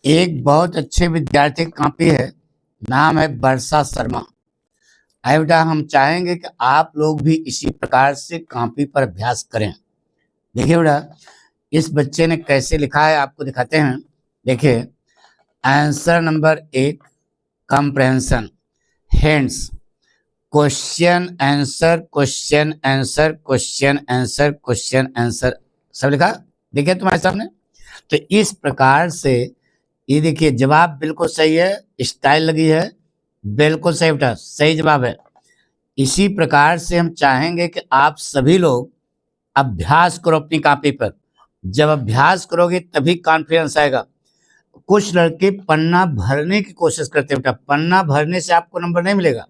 एक बहुत अच्छे विद्यार्थी की कॉपी है, नाम है वर्षा शर्मा। आई बेटा, हम चाहेंगे कि आप लोग भी इसी प्रकार से कॉपी पर अभ्यास करें। देखिए बेटा, इस बच्चे ने कैसे लिखा है आपको दिखाते हैं। देखिए, answer number 1 comprehension, hence, question answer question answer question answer question answer, सब लिखा देखिए तुम्हारे सामने। तो इस प्रकार से ये देखिए, जवाब बिल्कुल सही है, स्टाइल लगी है, बिल्कुल सही बेटा, सही जवाब है। इसी प्रकार से हम चाहेंगे कि आप सभी लोग अभ्यास करो अपनी कॉपी पर। जब अभ्यास करोगे तभी कॉन्फिडेंस आएगा। कुछ लड़के पन्ना भरने की कोशिश करते हैं बेटा, पन्ना भरने से आपको नंबर नहीं मिलेगा,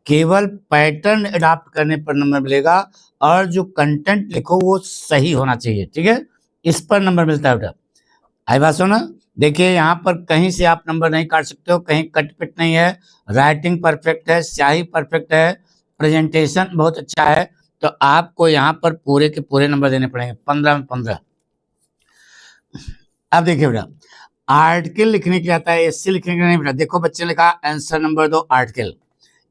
केवल पैटर्न अडॉप्ट करने पर नंबर मिलेगा, और जो कंटेंट लिखो वो सही होना चाहिए, ठीक है, इस पर नंबर मिलता है बेटा। आई बात सुनो, देखिए यहाँ पर कहीं से आप नंबर नहीं काट सकते हो, कहीं कट पिट नहीं है, राइटिंग परफेक्ट है, स्याही परफेक्ट है, प्रेजेंटेशन बहुत अच्छा है, तो आपको यहाँ पर पूरे के पूरे नंबर देने पड़ेंगे, 15 में 15। अब देखिए बेटा, आर्टिकल लिखने के लिए आता है, एससी लिखने के लिए नहीं बेटा। देखो बच्चे ने लिखा answer number 2 article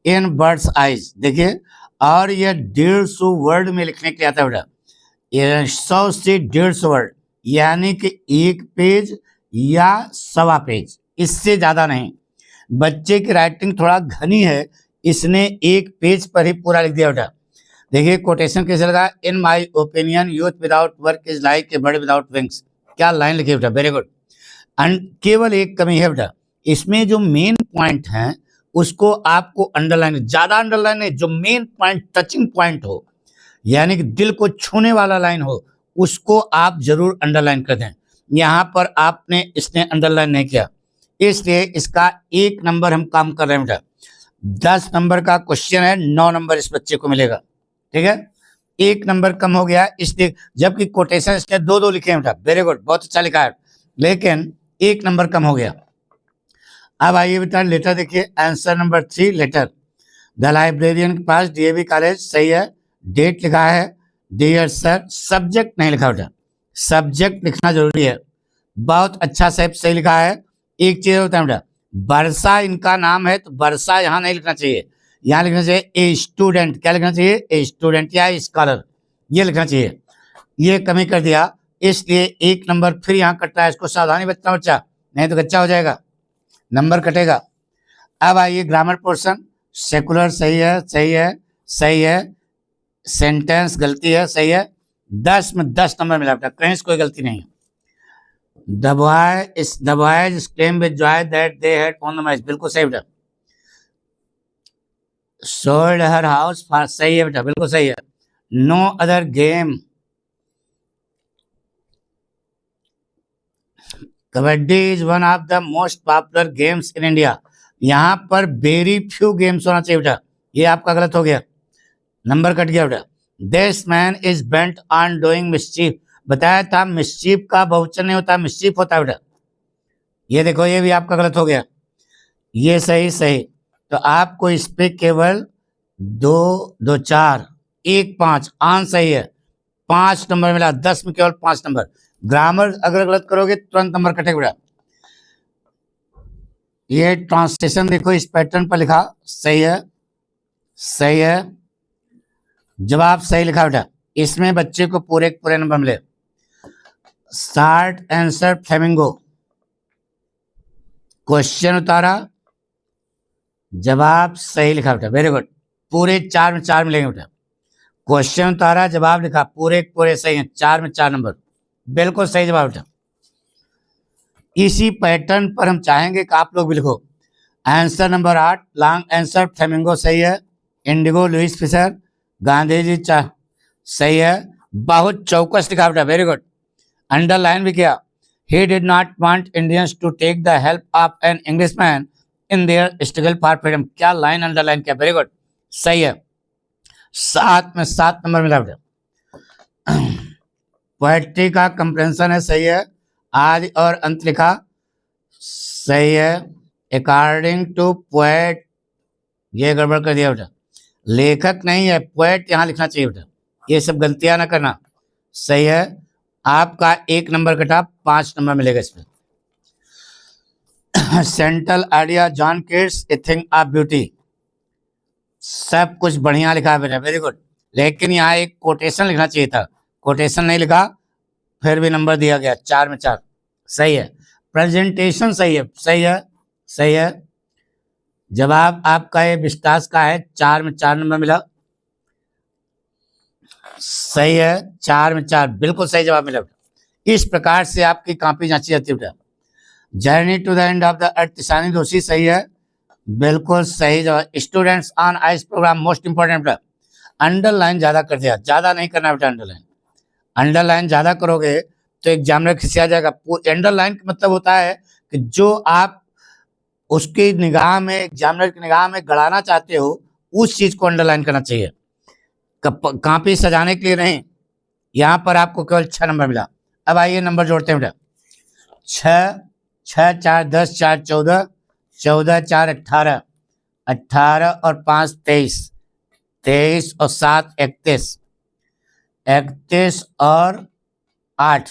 in birds eyes, देखिए, और ये 150 वर्ड में लिखने के लिए आता है बेटा। ये 100 से 150 वर्ड, यानी कि 1 पेज या 1.25 पेज, इससे ज्यादा नहीं। बच्चे की राइटिंग थोड़ा घनी है, इसने 1 पेज पर ही पूरा लिख दिया बेटा। देखिए कोटेशन कैसे लगा, in my opinion youth without work is like a bird without wings, क्या लाइन लिखी बेटा, वेरी गुड। केवल एक कमी है बेटा, इसमें जो मेन पॉइंट है उसको आपको अंडरलाइन, ज्यादा अंडरलाइन नहीं, जो मेन पॉइंट टचिंग पॉइंट हो, यानी कि दिल को छूने वाला लाइन हो, उसको आप जरूर अंडरलाइन कर दें। यहाँ पर आपने इसने अंडरलाइन नहीं किया, इसलिए इसका 1 नंबर हम काम कर रहे हैं बेटा। 10 नंबर का क्वेश्चन है, 9 नंबर इस बच्चे को मिलेगा, ठीक है, 1 नंबर कम हो गया इसलिए, जबकि कोटेशन इसने 2-2 लिखे हैं बेटा, वेरी गुड, बहुत अच्छा लिखा है, लेकिन 1 नंबर कम हो गया। अब आइए बेटा लेटर देखिए, answer number 3 letter. The librarian के पास डीएवी कॉलेज, सही है, डेट लिखा है डियर सर, सब्जेक्ट नहीं लिखा बेटा, सब्जेक्ट लिखना जरूरी है, बहुत अच्छा सही लिखा है। एक चीज होता है बेटा, वर्षा इनका नाम है तो वर्षा यहाँ नहीं लिखना चाहिए, यहाँ लिखना चाहिए ए स्टूडेंट, क्या लिखना चाहिए, ए स्टूडेंट या स्कॉलर, ये लिखना चाहिए, ये कमी कर दिया, इसलिए 1 नंबर फिर यहाँ कटता है, इसको सावधानी बचना बच्चा, नहीं तो कच्चा हो जाएगा, नंबर कटेगा। अब आइए ग्रामर पोर्शन, सेकुलर सही है, सही है, सही है, सेंटेंस गलती है, सही है, 10 में 10 नंबर मिला बेटा, कहीं से कोई गलती नहीं है। The boys claimed with joy that they had won the match, बिल्कुल सही बेटा। Sold her house for, सही है बेटा, बिल्कुल सही है। No other game, kabaddi is one of the most popular games in India, यहाँ पर वेरी फ्यू गेम्स होना चाहिए बेटा, ये आपका गलत हो गया, नंबर कट गया बेटा। This man is bent on doing mischief, बताया था मिस्चीफ का बहुवचन नहीं होता, मिस्चीफ होता है बेटा, ये देखो ये भी आपका गलत हो गया, ये सही सही, तो आपको इस पे केवल 2 2 4 1 5 आंसर सही है, 5 नंबर मिला, 10 में केवल 5 नंबर। ग्रामर अगर गलत करोगे तुरंत नंबर कटेगा बेटा। ये ट्रांसलेशन देखो, इस पैटर्न पर लिखा, सही है, सही है, जवाब सही लिखा बेटा, इसमें बच्चे को पूरे पूरे नंबर मिले। शॉर्ट आंसर फ्लेमिंगो, क्वेश्चन उतारा, जवाब सही लिखा बेटा, वेरी गुड, पूरे 4 में 4 मिलेंगे बेटा, क्वेश्चन उतारा, जवाब लिखा, पूरे पूरे सही है, 4 में 4 नंबर, बिल्कुल सही जवाब बेटा। इसी पैटर्न पर हम चाहेंगे कि आप लोग भी लिखो। Answer number 8 long answer flamingo, सही है, Indigo Louis Fisher, Gandhi ji चाह, सही है, बहुत चौकस लिखा बेटा, वेरी गुड, अंडरलाइन भी किया। He did not want Indians to take the help of an Englishman in their struggle for freedom, क्या लाइन अंडरलाइन किया, वेरी गुड, सही है, 7 में 7 नंबर मिला बेटा। पोएट्री का कंप्रेंशन है, सही है, आदि और अंत लिखा, सही है, अकॉर्डिंग टू पोएट, ये गड़बड़ कर दिया बेटा, लेखक नहीं है, पोएट यहाँ लिखना चाहिए बेटा, ये सब गलतियां ना करना, सही है, आपका 1 नंबर कटा, 5 नंबर मिलेगा इसमें। Central idea John Keats a thing of beauty. सब कुछ बढ़िया लिखा है बेटा, वेरी गुड। लेकिन यहाँ एक कोटेशन लिखना चाहिए था, कोटेशन नहीं लिखा, फिर भी नंबर दिया गया 4 में 4। सही है। प्रेजेंटेशन सही है, सही है, सही है। जवाब आपका ये विस्तास का है, 4 में 4 नंबर मिला। सही है, 4 में 4 बिल्कुल सही जवाब मिला। इस प्रकार से आपकी कॉपी जांची जाती है बेटा। Journey to the end of the earth Ishani Doshi सही है, बिल्कुल सही जवाब। Students on ice programme most important बेटा। अंडरलाइन ज्यादा कर दिया, ज्यादा नहीं करना बेटा अंडरलाइन। अंडरलाइन ज्यादा करोगे तो एग्जामिनर खिसिया जाएगा। अंडरलाइन का मतलब होता है कि जो आप उसकी निगाह में, एग्जामिनर की निगाह में गड़ाना चाहते हो, उस चीज को अंडरलाइन करना चाहिए, कॉपी सजाने के लिए नहीं। यहाँ पर आपको केवल 6 नंबर मिला। अब आइए नंबर जोड़ते हैं बेटा। 6 6 4 10 4 14, 14 4 18, 18 और 5 23, 23 और 7 31, 31 और 8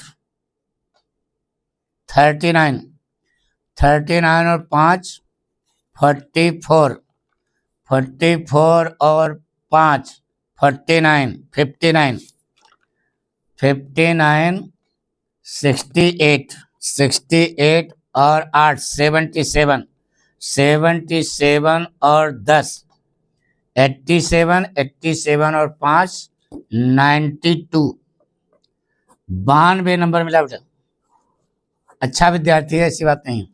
39, 39 और 5 44, 44 और 5 49, 59, 59, 68, 68 और 8 77, 77 और 10 87, 87 और 5 92, 92 नंबर मिला बेटा। अच्छा विद्यार्थी है, ऐसी बात नहीं है।